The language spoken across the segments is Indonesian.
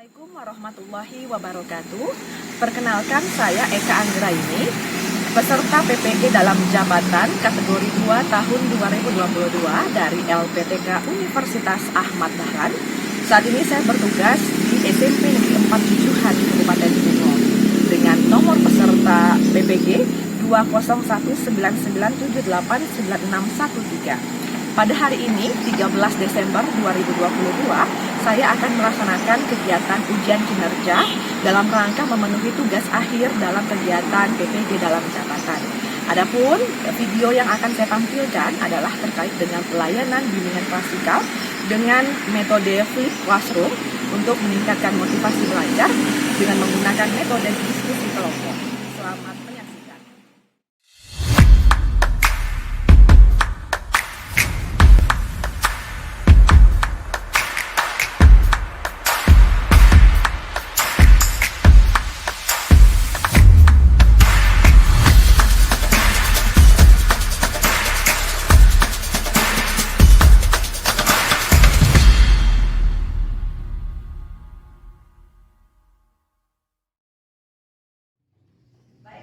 Assalamualaikum warahmatullahi wabarakatuh. Perkenalkan, saya Eka Anggraini, peserta PPG dalam jabatan kategori 2 tahun 2022 dari LPTK Universitas Ahmad Dahlan. Saat ini saya bertugas di SMP Negeri 4 Jujuhan, Kabupaten Bungo, dengan nomor peserta PPG 20199789613. Pada hari ini, 13 Desember 2022, saya akan melaksanakan kegiatan ujian kinerja dalam rangka memenuhi tugas akhir dalam kegiatan PPG dalam jabatan. Adapun video yang akan saya tampilkan adalah terkait dengan pelayanan bimbingan klasikal dengan metode flip classroom untuk meningkatkan motivasi belajar dengan menggunakan metode diskusi kelompok. Selamat menyaksikan.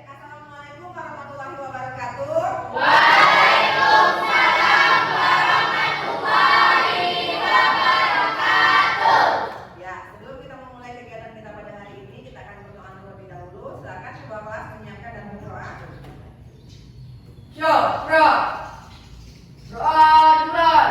Assalamualaikum warahmatullahi wabarakatuh. Waalaikumsalam warahmatullahi wabarakatuh. Ya, sebelum kita memulai kegiatan kita pada hari ini, kita akan berdoa terlebih dahulu. Silakan semua kelas menyiapkan dan berdoa. Syukron. Doa duluan.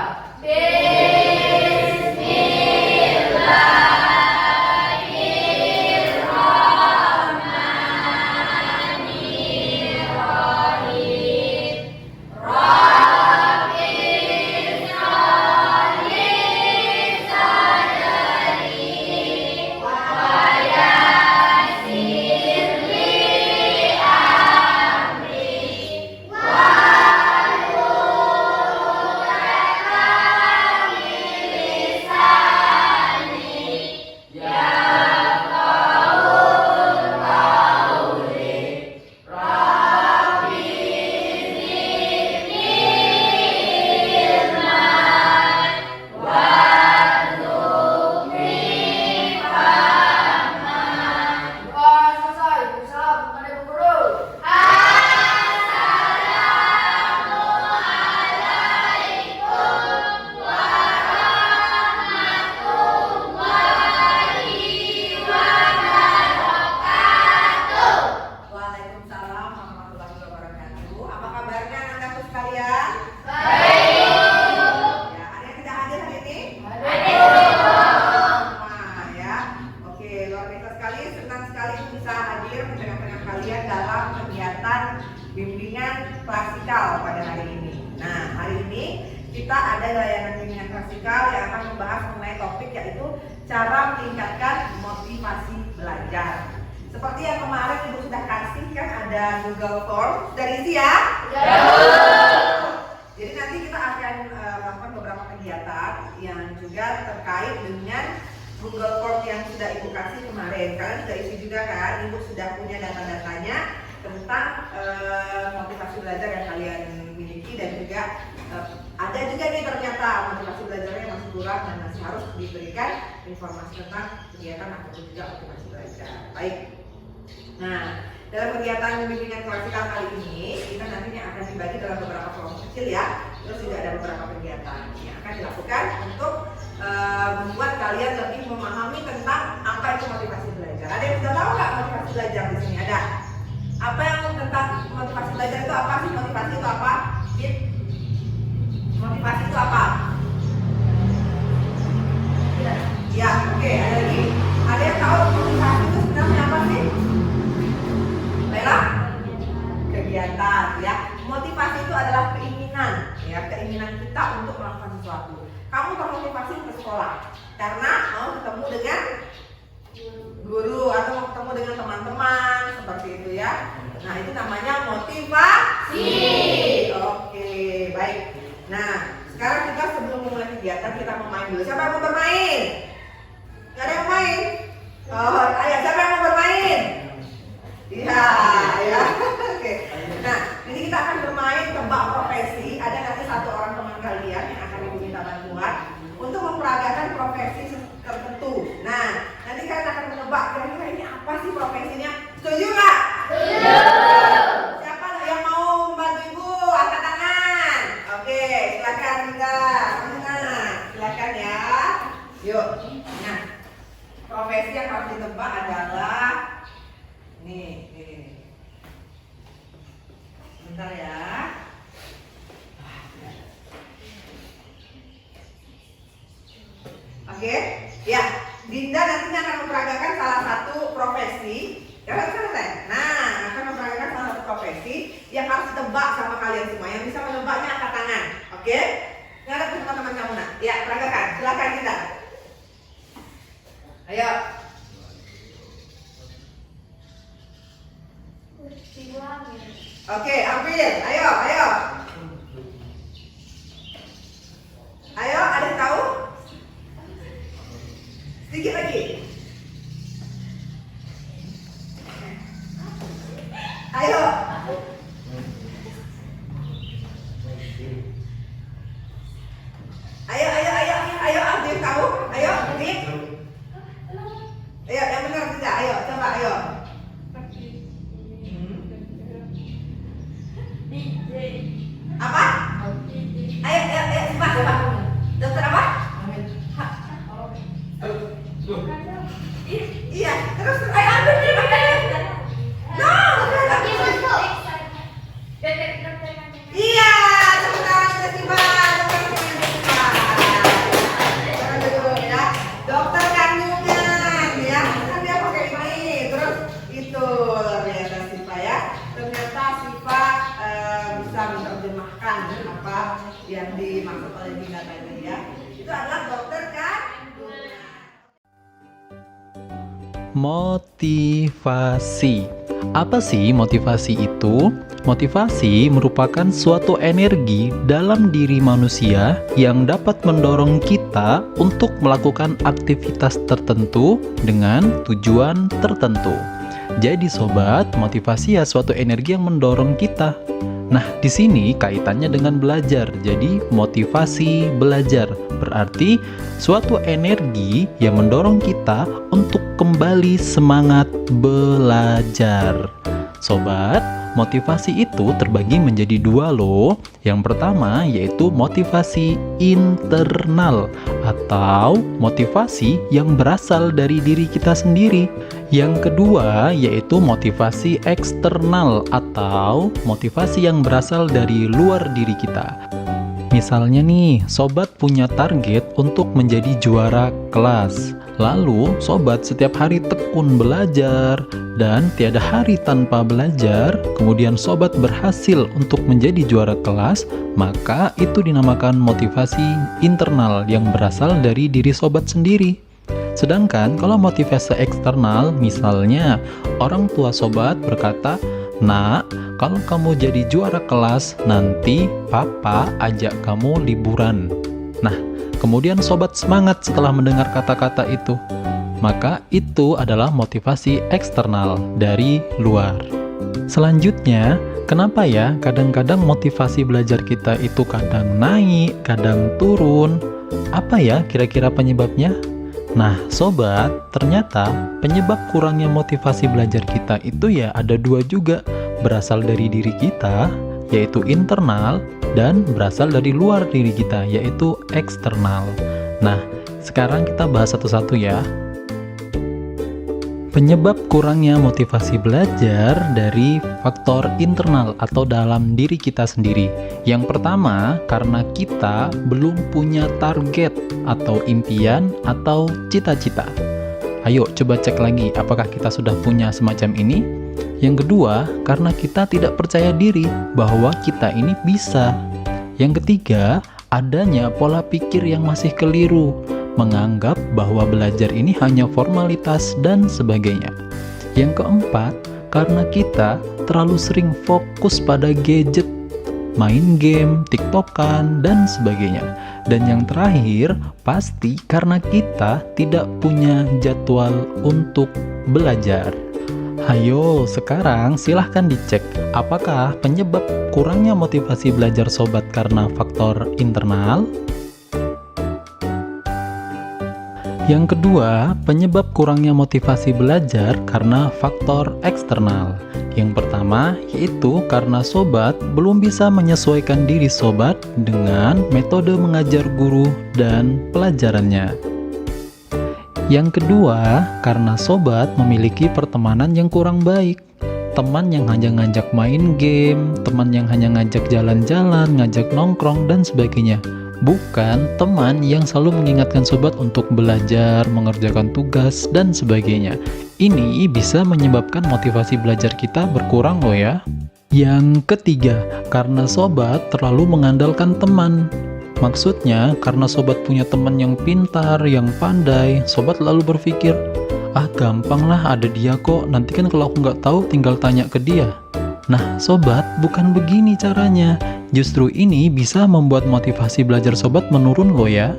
Waalaikumsalam warahmatullahi wabarakatuh. Apa kabarnya anak-anakku sekalian? Baik. Ya, ada yang tidak hadir hari ini? Hadir. Semua ya. Oke, luar biasa sekali. Senang sekali bisa hadir di tengah-tengah kalian dalam kegiatan bimbingan klasikal pada hari ini. Nah, hari ini kita ada layanan bimbingan klasikal yang akan membahas mengenai topik yaitu cara meningkatkan motivasi belajar. Seperti yang kemarin Ibu sudah kasih kan ada Google Form, sudah diisi ya? Jadi nanti kita akan melakukan beberapa kegiatan yang juga terkait dengan Google Form yang sudah Ibu kasih kemarin. Kalian sudah isi juga kan? Ibu sudah punya data-datanya tentang motivasi belajar yang kalian miliki dan juga ada juga nih ternyata motivasi belajarnya masih kurang dan masih harus diberikan informasi tentang kegiatan ataupun juga motivasi belajar. Baik. Nah, dalam kegiatan bimbingan klasikal kali ini kita nantinya akan dibagi dalam beberapa kelompok kecil ya. Terus juga ada beberapa kegiatan yang akan dilakukan untuk membuat kalian lebih memahami tentang apa itu motivasi belajar. Ada yang sudah tahu nggak motivasi belajar di sini? Ada. Apa yang tentang motivasi belajar itu apa sih? Motivasi itu apa? Motivasi itu apa? Ya, oke. Ada lagi. Ada yang tahu motivasi itu sebenarnya apa sih? Baiklah. Kegiatan ya. Motivasi itu adalah keinginan ya, keinginan kita untuk melakukan sesuatu. Kamu termotivasi ke sekolah karena mau ketemu dengan guru atau mau ketemu dengan teman-teman seperti itu ya. Nah, itu namanya motivasi. Oke, baik. Nah, sekarang kita sebelum memulai kegiatan kita mau main dulu. Siapa yang mau bermain? Gak ada yang mau main? Oh, ayo siapa yang mau bermain? Iya, ya. Oke. Nah, jadi kita akan bermain tebak profesi. Ada nanti satu orang teman kalian yang akan Ibu minta bantuan untuk memperagakan profesi tertentu. Nah, nanti kan tebak kira-kira ini apa sih profesinya? Setuju nggak? Setuju. Siapa yang mau membantu ibu? Angkat tangan. Oke, silakan Dinda. Silakan ya. Yuk. Nah, profesi yang harus ditebak adalah nih. Bentar ya. Oke, ya. Dinda nantinya akan memperagakan salah satu profesi. Nah, akan memperagakan salah satu profesi yang harus ditebak sama kalian semua. Yang bisa menebaknya angkat tangan. Oke? Ngadep ke teman-teman kamu nak. Ya, peragakan. Silakan Dinda. Ayo. Oke, ambil. Ayo. Ayo, ada yang tahu? Sedikit lagi. Ayo. Ayo, ada yang tahu? Ayo, Dik. Ayo, yang benar tidak? Ayo, coba, ayo. Apa? Ayo, coba. Dokter apa? Iya, terus ayo ambil nih makanya. No, iya, tepuk tangan sudah tiba. Dokter kandungan ya, kan dia pakai ini. Terus itu luar biasa Siva ya. Ternyata Siva bisa menerjemahkan apa yang dimaksud oleh Dinda tadi ya. Itu adalah dokter kandungan. Motivasi. Apa sih motivasi itu? Motivasi merupakan suatu energi dalam diri manusia yang dapat mendorong kita untuk melakukan aktivitas tertentu dengan tujuan tertentu. Jadi sobat, motivasi ya suatu energi yang mendorong kita. Nah, di sini kaitannya dengan belajar. Jadi, motivasi belajar berarti suatu energi yang mendorong kita untuk kembali semangat belajar. Sobat, motivasi itu terbagi menjadi dua loh. Yang pertama yaitu motivasi internal atau motivasi yang berasal dari diri kita sendiri. Yang kedua yaitu motivasi eksternal atau motivasi yang berasal dari luar diri kita. Misalnya nih, sobat punya target untuk menjadi juara kelas. Lalu, sobat setiap hari tekun belajar dan tiada hari tanpa belajar, kemudian sobat berhasil untuk menjadi juara kelas, maka itu dinamakan motivasi internal yang berasal dari diri sobat sendiri. Sedangkan kalau motivasi eksternal, misalnya orang tua sobat berkata, "Nak, kalau kamu jadi juara kelas, nanti papa ajak kamu liburan." Nah, kemudian sobat semangat setelah mendengar kata-kata itu. Maka itu adalah motivasi eksternal dari luar. Selanjutnya, kenapa ya kadang-kadang motivasi belajar kita itu kadang naik, kadang turun? Apa ya kira-kira penyebabnya? Nah, sobat, ternyata penyebab kurangnya motivasi belajar kita itu ya ada dua juga. Berasal dari diri kita, yaitu internal, dan berasal dari luar diri kita, yaitu eksternal. Nah, sekarang kita bahas satu-satu ya. Penyebab kurangnya motivasi belajar dari faktor internal atau dalam diri kita sendiri. Yang pertama, karena kita belum punya target atau impian atau cita-cita. Ayo coba cek lagi apakah kita sudah punya semacam ini. Yang kedua, karena kita tidak percaya diri bahwa kita ini bisa. Yang ketiga, adanya pola pikir yang masih keliru, menganggap bahwa belajar ini hanya formalitas dan sebagainya. Yang keempat, karena kita terlalu sering fokus pada gadget, main game, tiktokan, dan sebagainya. Dan yang terakhir, pasti karena kita tidak punya jadwal untuk belajar. Hayo, sekarang silahkan dicek apakah penyebab kurangnya motivasi belajar sobat karena faktor internal. Yang kedua, penyebab kurangnya motivasi belajar karena faktor eksternal. Yang pertama, yaitu karena sobat belum bisa menyesuaikan diri sobat dengan metode mengajar guru dan pelajarannya. Yang kedua, karena sobat memiliki pertemanan yang kurang baik. Teman yang hanya ngajak main game, teman yang hanya ngajak jalan-jalan, ngajak nongkrong, dan sebagainya. Bukan teman yang selalu mengingatkan sobat untuk belajar, mengerjakan tugas, dan sebagainya. Ini bisa menyebabkan motivasi belajar kita berkurang loh ya. Yang ketiga, karena sobat terlalu mengandalkan teman. Maksudnya, karena sobat punya teman yang pintar, yang pandai, sobat lalu berpikir, ah gampang lah ada dia kok, nanti kan kalau aku nggak tahu tinggal tanya ke dia. Nah sobat, bukan begini caranya. Justru ini bisa membuat motivasi belajar sobat menurun loh ya.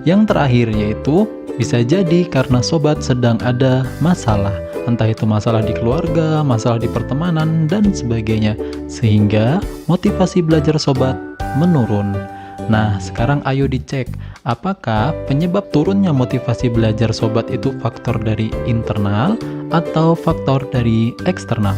Yang terakhir yaitu, bisa jadi karena sobat sedang ada masalah. Entah itu masalah di keluarga, masalah di pertemanan, dan sebagainya. Sehingga motivasi belajar sobat menurun. Nah, sekarang ayo dicek, apakah penyebab turunnya motivasi belajar sobat itu faktor dari internal atau faktor dari eksternal?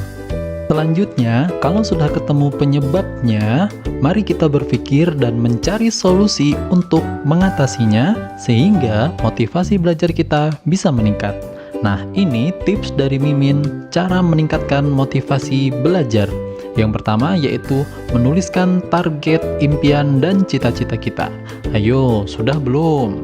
Selanjutnya, kalau sudah ketemu penyebabnya, mari kita berpikir dan mencari solusi untuk mengatasinya sehingga motivasi belajar kita bisa meningkat. Nah, ini tips dari Mimin cara meningkatkan motivasi belajar. Yang pertama yaitu menuliskan target, impian, dan cita-cita kita. Ayo, sudah belum?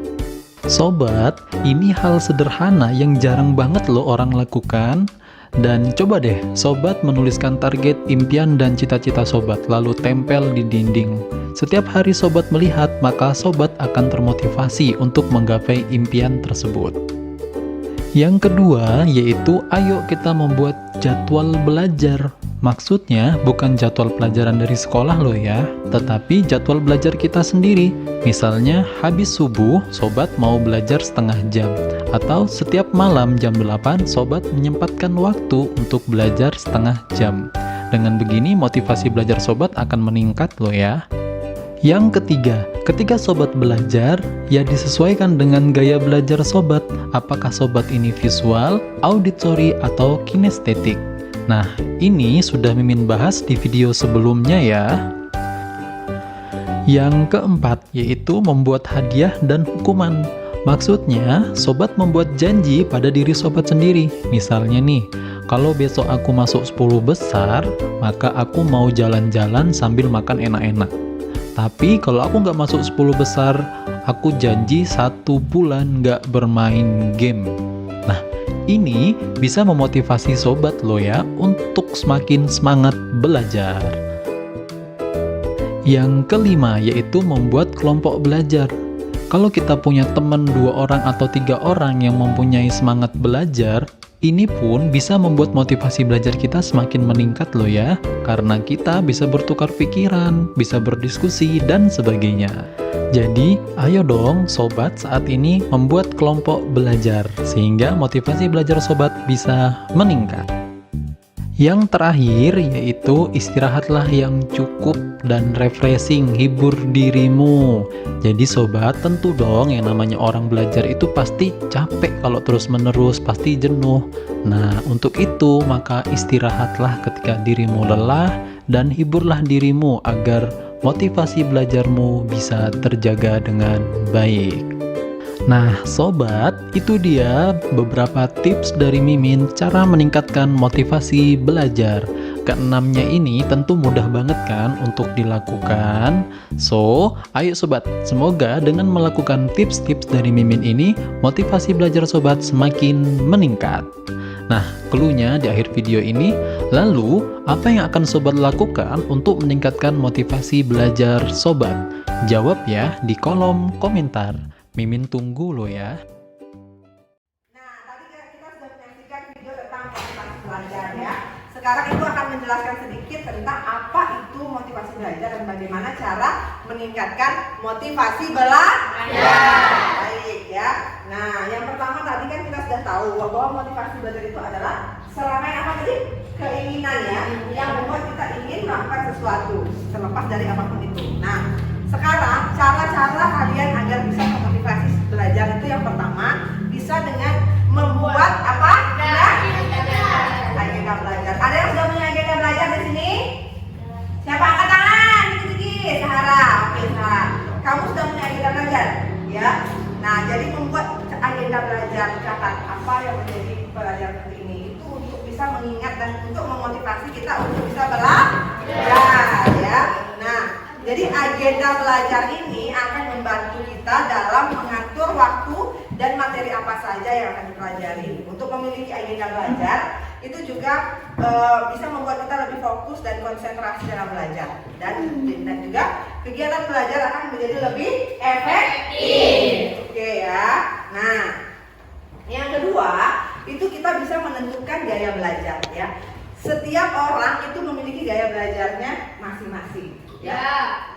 Sobat, ini hal sederhana yang jarang banget loh orang lakukan. Dan coba deh, sobat menuliskan target, impian, dan cita-cita sobat, lalu tempel di dinding. Setiap hari sobat melihat, maka sobat akan termotivasi untuk menggapai impian tersebut. Yang kedua, yaitu ayo kita membuat jadwal belajar. Maksudnya bukan jadwal pelajaran dari sekolah loh ya, tetapi jadwal belajar kita sendiri. Misalnya habis subuh, sobat mau belajar setengah jam. Atau setiap malam jam 8, sobat menyempatkan waktu untuk belajar setengah jam. Dengan begini motivasi belajar sobat akan meningkat loh ya. Yang ketiga, ketika sobat belajar, ya disesuaikan dengan gaya belajar sobat. Apakah sobat ini visual, auditory, atau kinestetik? Nah, ini sudah Mimin bahas di video sebelumnya ya. Yang keempat, yaitu membuat hadiah dan hukuman. Maksudnya, sobat membuat janji pada diri sobat sendiri. Misalnya nih, kalau besok aku masuk 10 besar, maka aku mau jalan-jalan sambil makan enak-enak. Tapi kalau aku nggak masuk 10 besar, aku janji 1 bulan nggak bermain game. Nah, ini bisa memotivasi sobat lo ya untuk semakin semangat belajar. Yang kelima yaitu membuat kelompok belajar. Kalau kita punya teman 2 orang atau 3 orang yang mempunyai semangat belajar, ini pun bisa membuat motivasi belajar kita semakin meningkat loh ya, karena kita bisa bertukar pikiran, bisa berdiskusi, dan sebagainya. Jadi, ayo dong sobat saat ini membuat kelompok belajar, sehingga motivasi belajar sobat bisa meningkat. Yang terakhir yaitu istirahatlah yang cukup dan refreshing, hibur dirimu. Jadi sobat, tentu dong yang namanya orang belajar itu pasti capek kalau terus-menerus, pasti jenuh. Nah, untuk itu maka istirahatlah ketika dirimu lelah dan hiburlah dirimu agar motivasi belajarmu bisa terjaga dengan baik. Nah sobat, itu dia beberapa tips dari Mimin cara meningkatkan motivasi belajar. Keenamnya ini tentu mudah banget kan untuk dilakukan. So, ayo sobat, semoga dengan melakukan tips-tips dari Mimin ini, motivasi belajar sobat semakin meningkat. Nah, cluenya di akhir video ini, lalu apa yang akan sobat lakukan untuk meningkatkan motivasi belajar sobat? Jawab ya di kolom komentar. Mimin tunggu loh ya. Nah, tadi kita sudah menyaksikan video tentang motivasi belajar ya. Sekarang Ibu akan menjelaskan sedikit tentang apa itu motivasi belajar dan bagaimana cara meningkatkan motivasi belajar. Baik ya. Nah, yang pertama tadi kan kita sudah tahu bahwa motivasi belajar itu adalah serangkaian apa tadi? Keinginan ya, yang membuat kita ingin melakukan sesuatu terlepas dari apapun itu. Nah, sekarang cara-cara kalian agar bisa memotivasi belajar itu yang pertama, bisa dengan membuat apa? Agenda belajar. Ada yang sudah punya agenda belajar di sini? Siapa angkat tangan? Dikit-dikit. Sahara. Oke, Sahara. Kamu sudah punya agenda belajar, ya? Nah, jadi membuat agenda belajar, catat apa yang menjadi pelajaran hari ini itu untuk bisa mengingat dan untuk memotivasi kita untuk bisa belajar, ya. Nah, jadi agenda belajar ini akan membantu kita dalam mengatur waktu dan materi apa saja yang akan dipelajari. Untuk memiliki agenda belajar itu juga bisa membuat kita lebih fokus dan konsentrasi dalam belajar, dan juga kegiatan belajar akan menjadi lebih efektif. Oke ya. Nah, yang kedua itu kita bisa menentukan gaya belajar, ya. Setiap orang itu memiliki gaya belajarnya masing-masing, ya.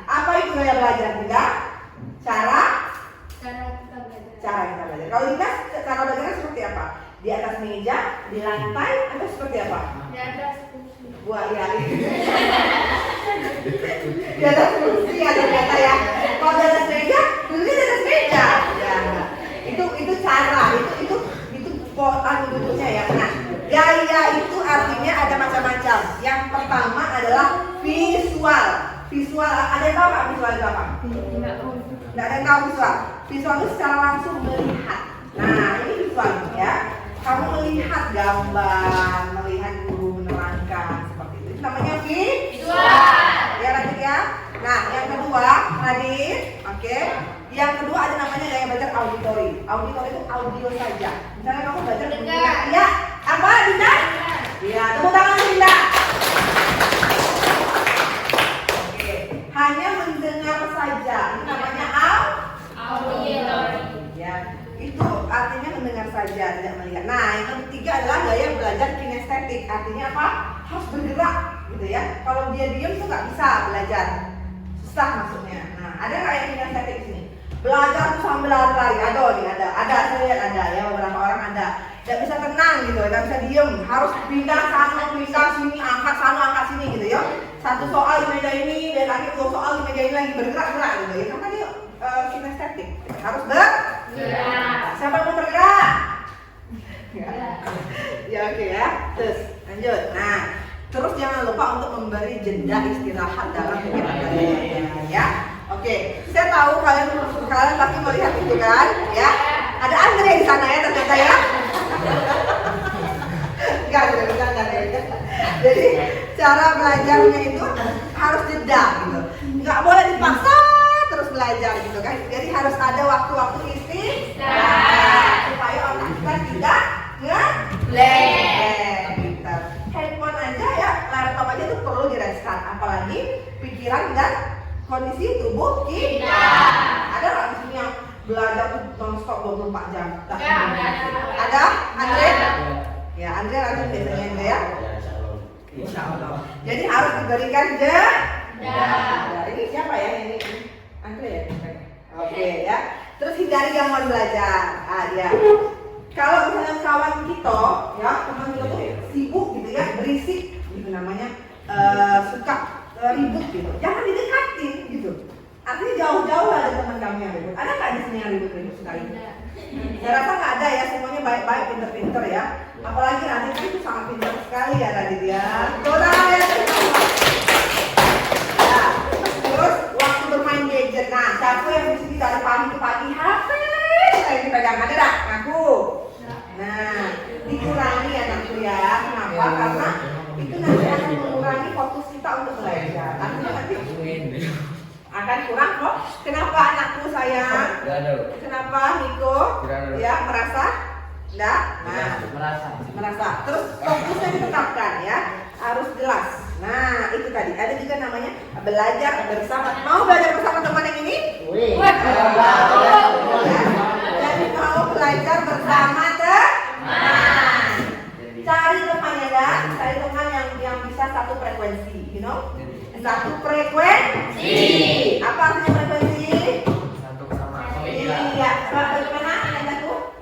Apa itu gaya belajar kita? Cara kita belajar. Kalau kita cara belajarnya seperti apa? Di atas meja, di lantai, atau seperti apa? Di atas kursi. Wah, ya. Di atas kursi ada kata ya. Kalau di atas meja, duduknya di atas meja. Ya. Itu cara, itu duduknya ya. Nah, gaya itu artinya ada macam-macam. Yang pertama adalah visual. Visual, ada yang tahu nggak visual itu apa? Nggak ada yang tahu visual. Visual itu secara langsung melihat. Nah, ini visual ya. Kamu melihat gambar, melihat guru menerangkan seperti itu. Itu namanya visual. Ya, lanjut ya. Nah, yang kedua, Nadine, oke. Yang kedua ada namanya gaya belajar auditory. Auditory itu audio saja. Misalnya kamu belajar mendengar. Ya, apa Dinda? Iya, tepuk tangan Dinda. Oke, hanya mendengar saja. Itu namanya Auditory. ya. Itu artinya mendengar saja, tidak melihat. Nah, yang ketiga adalah gaya belajar kinestetik. Artinya apa? Harus bergerak, gitu ya. Kalau dia diam tuh nggak bisa belajar, susah maksudnya. Nah, ada nggak yang kinestetik di sini? Belajar tuh sambil lari-lari. Ada. Saya lihat ada ya, beberapa orang ada. Tidak bisa tenang gitu, tidak bisa diem. Harus pindah sana, pindah sini, angkat sana, angkat sini gitu ya. Satu soal di meja ini, dan lagi dua soal di meja ini lagi bergerak-gerak gitu ya. Karena dia kinestetik, harus bergerak. Siapa yang mau bergerak? Ya oke ya. Terus lanjut. Nah, terus jangan lupa untuk memberi jeda istirahat dalam kegiatan belajar ya. Oke, saya tahu kalian pasti melihat itu kan, ya. Ada Andre di sana ya ternyata ya. Enggak, bercanda ya. Jadi cara belajarnya itu harus jeda gitu. Nggak boleh dipaksa terus belajar gitu kan. Jadi harus ada waktu-waktu istirahat supaya otak kita tidak ngeblank. Handphone aja ya, laptop aja tuh perlu di restart, apalagi pikiran dan kondisi tubuh kita. Ada nggak di sini yang belajar tuh non-stop 24 jam? Ada? Andre? Ya, Andre lanjut biasanya Andre ya. Insya Allah. Jadi harus diberikan jeda. Ini siapa ya? Ini Andre ya? Oke ya. Terus hindari gangguan belajar. Dia. Kalau misalnya kawan kita, ya teman kita tuh sibuk gitu ya, berisik, gitu namanya, suka ribut gitu. Jangan didekatin gitu. Artinya jauh-jauh ada teman kamu yang ribut. Ada nggak di sini yang ribut-ribut sekali? Saya rasa nggak ada ya, semuanya baik-baik, pinter-pinter ya. Apalagi Radit itu sangat pintar sekali ya Radit ya. Nah, terus waktu bermain gadget, nah siapa yang di sini dari pagi ke pagi HP yang dipegang, ada nggak? Aku. Nah, dikurangi anakku ya. Kenapa? Karena itu nanti akan mengurangi fokus kita untuk belajar. Artinya nanti akan kurang kok. Kenapa anakku sayang? Kenapa Niko? Ya, merasa? Enggak? Nah, merasa. Terus fokusnya ditetapkan ya, harus jelas. Nah, itu tadi. Ada juga namanya belajar bersama. Mau belajar bersama teman yang ini? Jadi mau belajar bersama teman. Cari teman ya, kan? Cari teman yang bisa satu frekuensi, you know? Satu frekuensi. Apa artinya frekuensi? Satu kesamaan. Iya, bagaimana ada tuh?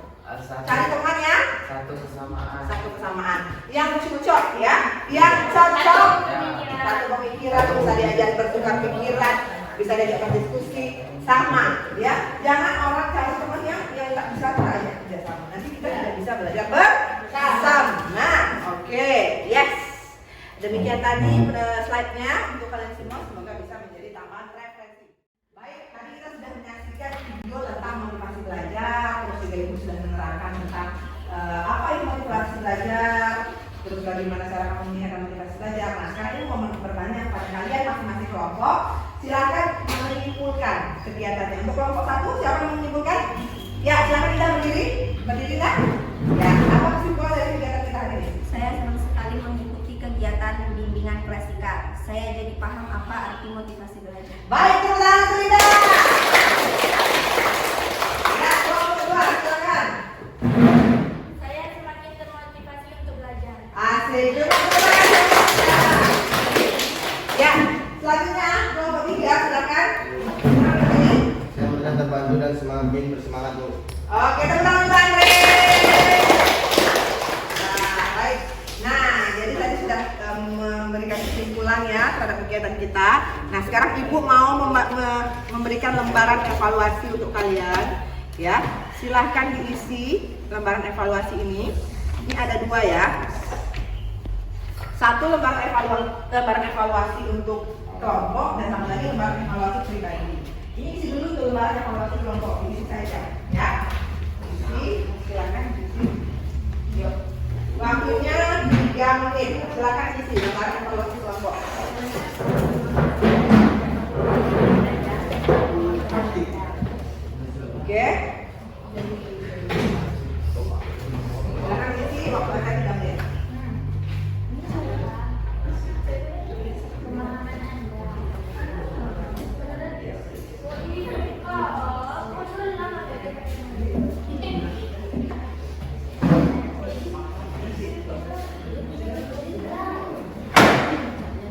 Cari teman ya? Satu kesamaan. Yang cocok ya, yang cocok. Satu pemikiran, bisa diajak bertukar pikiran, bisa diajak berdiskusi, sama ya. Jangan orang cari teman yang nggak bisa diajak kerja sama. Oke, yes. Demikian tadi slide-nya untuk kalian semua, semoga bisa menjadi tambahan referensi. Baik, tadi kita sudah menyaksikan video tentang motivasi belajar, terus juga Ibu sudah menerangkan tentang apa itu motivasi belajar, terus bagaimana cara kamu meningkatkan motivasi belajar. Nah, sekarang ini mau bertanya pada kalian masing-masing kelompok, silakan menyimpulkan kegiatannya. Untuk kelompok 1, siapa yang menyimpulkan? Ya, silakan kita berdiri kan? Ya, apa kesimpulan dari kegiatan kita hari ini? Saya senang sekali mengikuti kegiatan bimbingan klasika. Saya jadi paham apa arti motivasi belajar. Baik, tepuk tangan untuk Ida. Ya, kelompok kedua, silakan. Saya semakin termotivasi untuk belajar. Asik, terima kasih. Ya, selanjutnya kelompok 3, silakan. Saya merasa terbantu dan semakin bersemangat, Bu. Oke, tepuk tangan untuk Andre. Nah, baik. Nah, jadi tadi sudah memberikan kesimpulan ya terhadap kegiatan kita. Nah, sekarang Ibu mau memberikan lembaran evaluasi untuk kalian. Ya, silahkan diisi lembaran evaluasi ini. Ini ada 2 ya. Satu lembaran evaluasi untuk kelompok dan satu lagi lembaran evaluasi pribadi. Ini isi dulu tuh lembaran evaluasi kelompok, diisi saja ya. Isi, silakan isi. Yuk. Waktunya 3 menit. Silakan isi lembaran evaluasi kelompok. Oke. Silakan isi waktunya 3 menit.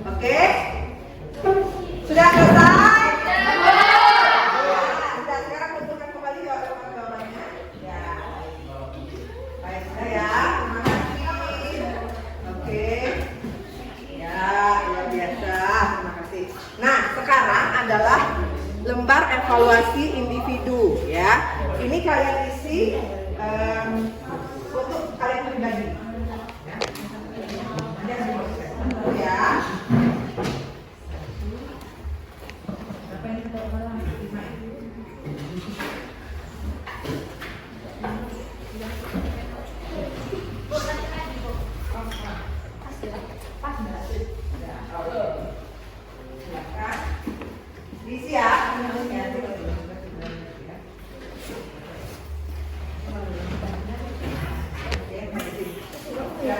Oke, sudah selesai? Sudah, sekarang kumpulkan kembali jawabannya. Ya, baik sudah ya. Terima kasih. Oke, ya luar biasa. Terima kasih. Nah, sekarang adalah lembar evaluasi individu ya. Ini kalian isi untuk kalian pribadi. Ya. Nanti akan dimasukkan ya. Diisi ya. Ya.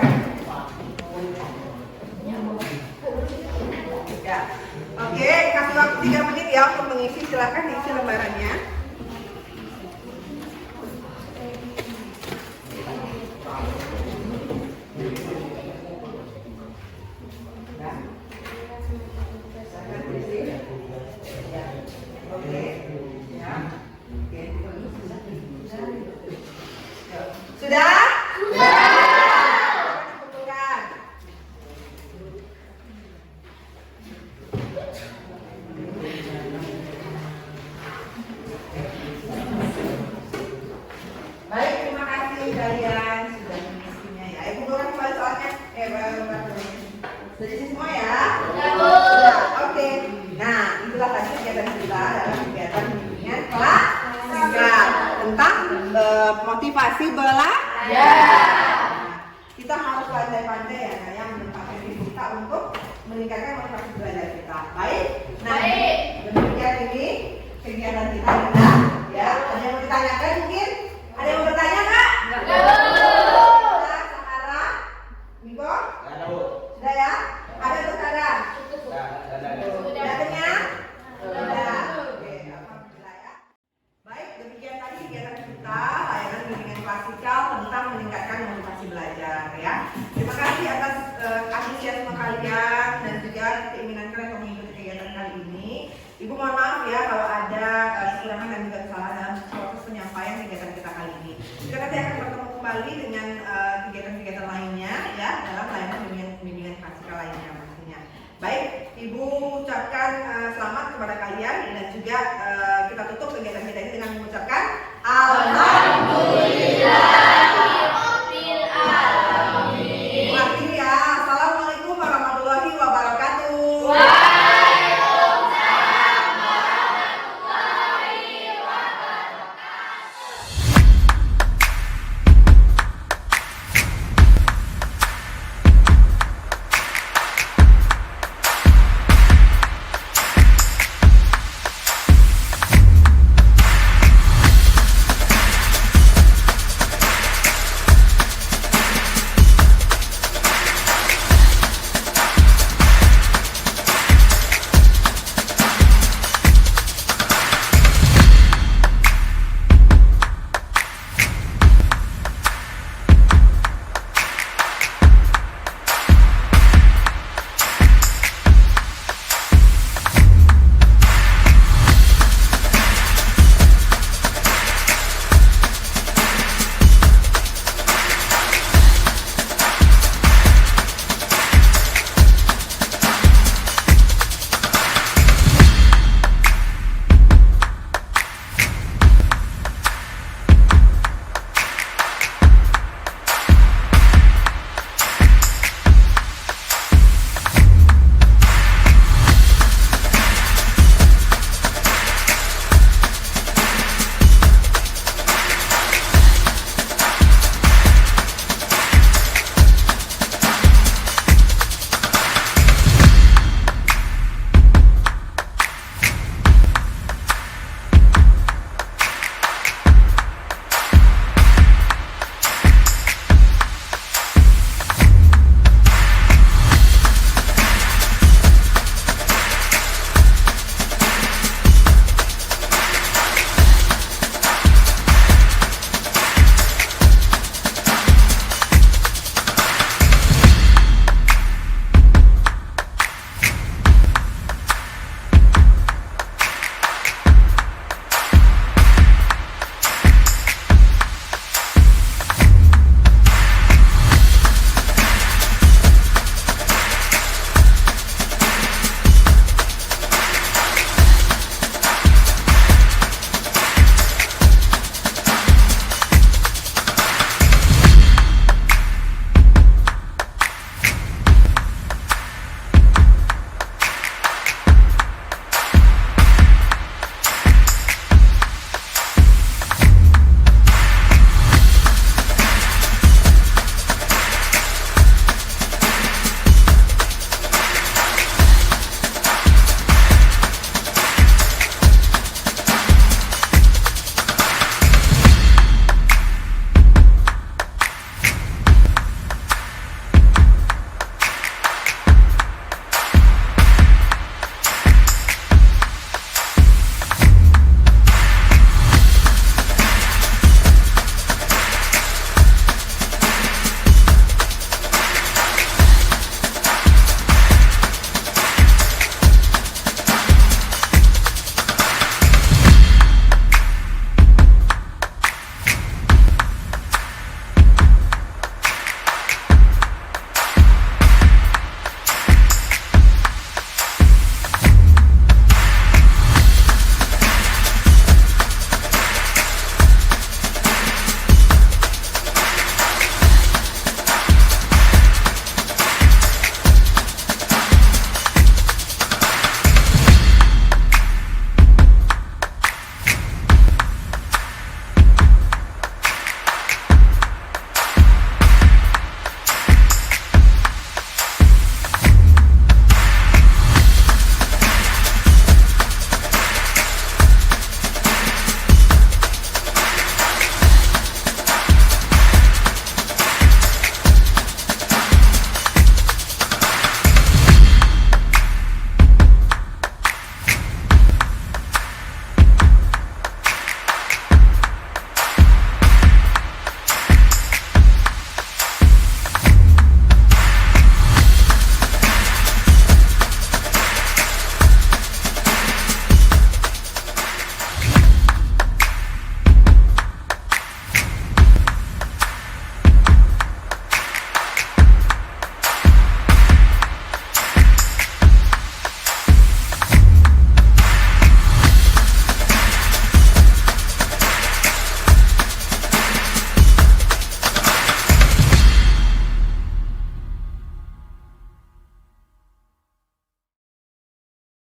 Oke, kasih waktu 3 menit ya untuk mengisi. Silakan diisi lembarannya. Sudah? Sudah. Dikumpulkan. Baik, terima kasih kalian sudah mengisinya ya. Ibu kumpulkan kembali soalnya. Sudah diisi semua ya? Sudah. Oke. Nah, itulah tadi kegiatan kita dalam kegiatan bimbingan kelas 3 tentang motivasi belajar. Kita harus pandai-pandai ya, yang menempatkan diri kita untuk meningkatkan motivasi belajar kita. Baik. Nah, demikian ini kegiatan kita ya. Ada yang mau ditanyakan mungkin? Ada yang mau bertanya nggak? Nah, Sarah, Miko? Sudah ya? Ada tuh Sarah? Sudah kenyang? Sudah. Oke, alhamdulillah ya. Baik, demikian tadi kegiatan kita layanan bimbingan klasikal tentang meningkatkan motivasi belajar ya. Terima kasih atas antusiasme kalian dan juga keinginan kalian untuk mengikuti kegiatan kali ini. Ibu mohon maaf ya kalau ada kekurangan dan juga kesalahan dalam proses penyampaian kegiatan kita kali ini. Kita nanti akan bertemu kembali dengan kegiatan-kegiatan lainnya ya dalam layanan bimbingan klasikal lainnya pastinya. Baik, Ibu ucapkan selamat kepada kalian dan juga kita tutup